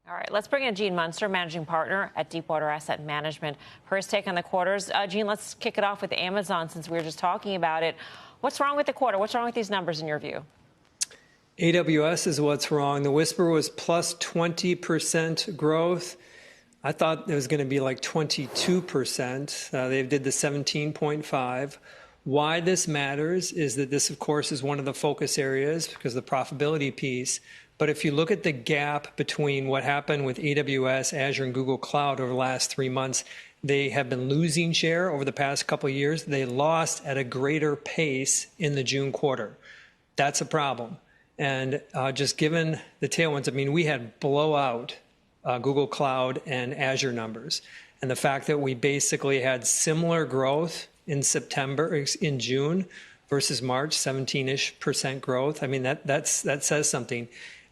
All right, let's bring in Gene Munster, managing partner at Deepwater Asset Management, for his take on the quarters. Gene, let's kick it off with Amazon since we were just talking about it. What's wrong with the quarter? What's wrong with these numbers in your view? AWS is what's wrong. The whisper was plus 20% growth. I thought it was going to be like 22%. They did the 17.5. Why this matters is that this, of course, is one of the focus areas because of the profitability piece. But if you look at the gap between what happened with AWS, Azure, and Google Cloud over the last 3 months, they have been losing share over the past couple of years. They lost at a greater pace in the June quarter. That's a problem. And just given the tailwinds, I mean, we had blowout Google Cloud and Azure numbers. And the fact that we basically had similar growth in June versus March, 17-ish% growth. I mean, that says something.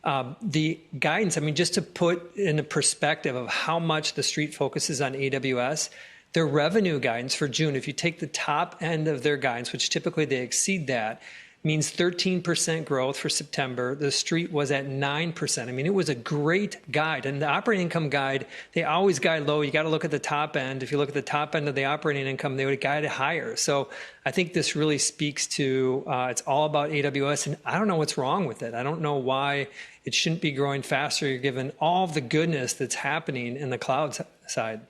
The guidance, I mean, just to put in a perspective of how much the street focuses on AWS, their revenue guidance for June, if you take the top end of their guidance, which typically they exceed that, means 13% growth for September. The street was at 9%. I mean, it was a great guide. And the operating income guide, they always guide low. You got to look at the top end. If you look at the top end of the operating income, they would guide it higher. So I think this really speaks to it's all about AWS. And I don't know what's wrong with it. I don't know why it shouldn't be growing faster given all the goodness that's happening in the cloud side.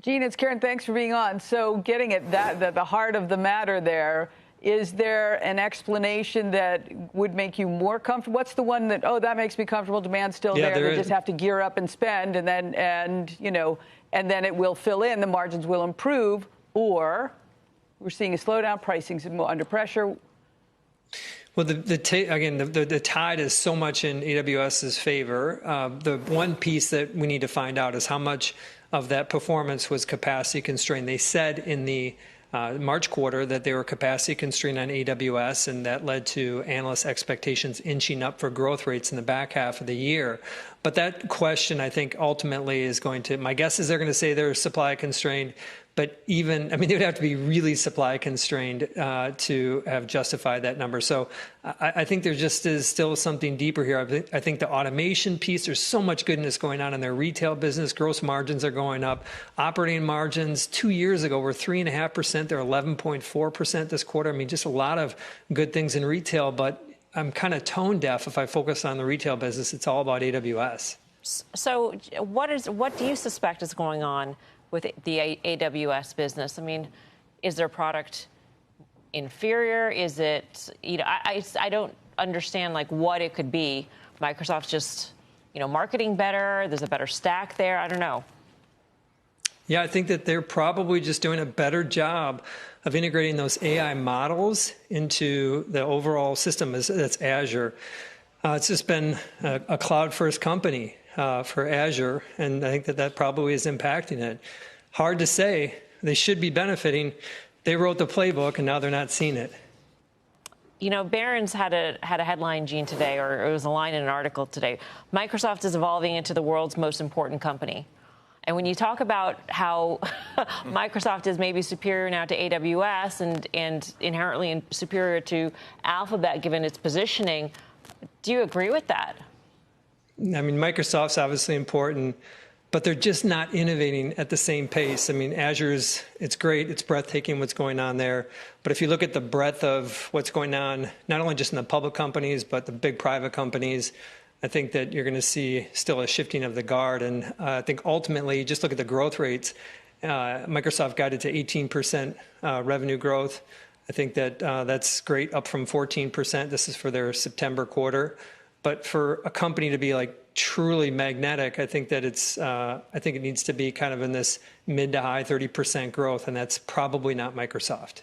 Gene, it's Karen. Thanks for being on. So getting at the heart of the matter there, is there an explanation that would make you more comfortable? What's the one that, oh, that makes me comfortable, demand's still there, they just have to gear up and spend, and then it will fill in, the margins will improve, or we're seeing a slowdown, pricing's under pressure? Well, the tide is so much in AWS's favor. The one piece that we need to find out is how much of that performance was capacity constrained. They said in the March quarter that they were capacity constrained on AWS, and that led to analyst expectations inching up for growth rates in the back half of the year. But that question, I think, ultimately is going to, my guess is they're going to say they're supply constrained. But even, I mean, they would have to be really supply constrained to have justified that number. So I think there just is still something deeper here. I think the automation piece, there's so much goodness going on in their retail business. Gross margins are going up. Operating margins 2 years ago were 3.5%. They're 11.4% this quarter. I mean, just a lot of good things in retail. But I'm kind of tone deaf if I focus on the retail business. It's all about AWS. So what do you suspect is going on with the AWS business? I mean, is their product inferior? Is it, I don't understand like what it could be. Microsoft's just, marketing better. There's a better stack there. I don't know. Yeah, I think that they're probably just doing a better job of integrating those AI models into the overall system. That's Azure. It's just been a cloud-first company for Azure, and I think that probably is impacting it. Hard to say. They should be benefiting. They wrote the playbook, and now they're not seeing it. Barron's had a headline, Gene, today, or it was a line in an article today. Microsoft is evolving into the world's most important company. And when you talk about how Microsoft is maybe superior now to AWS and inherently superior to Alphabet, given its positioning, do you agree with that? I mean, Microsoft's obviously important, but they're just not innovating at the same pace. I mean, Azure's, it's great. It's breathtaking what's going on there. But if you look at the breadth of what's going on, not only just in the public companies, but the big private companies, I think that you're going to see still a shifting of the guard. And I think ultimately, just look at the growth rates. Microsoft guided to 18% revenue growth. I think that that's great, up from 14%. This is for their September quarter. But for a company to be like truly magnetic, I think that it needs to be kind of in this mid to high 30% growth, and that's probably not Microsoft.